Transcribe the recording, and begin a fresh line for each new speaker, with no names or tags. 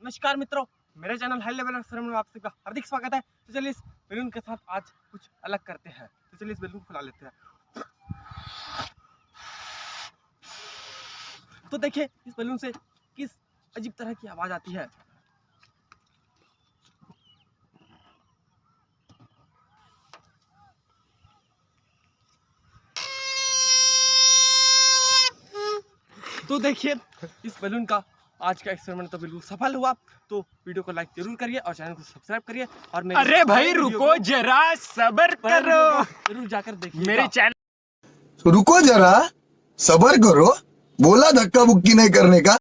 नमस्कार मित्रों, मेरे चैनल हाई लेवल एक्सपेरिमेंट में आप सबका हार्दिक स्वागत है। तो चलिए इस बैलून के साथ आज कुछ अलग करते हैं। तो चलिए इस बैलून को फुला लेते हैं। तो देखिए इस बैलून से किस अजीब तरह की आवाज आती है। तो देखिए इस बैलून का आज का एक्सपेरिमेंट तो बिल्कुल सफल हुआ। तो वीडियो को लाइक जरूर करिए और चैनल को सब्सक्राइब करिए। और मेरे
अरे भाई रुको जरा, सबर करो,
जरूर जाकर देखिए
मेरे चैनल।
रुको जरा, सबर करो, बोला धक्का बुक्की नहीं करने का।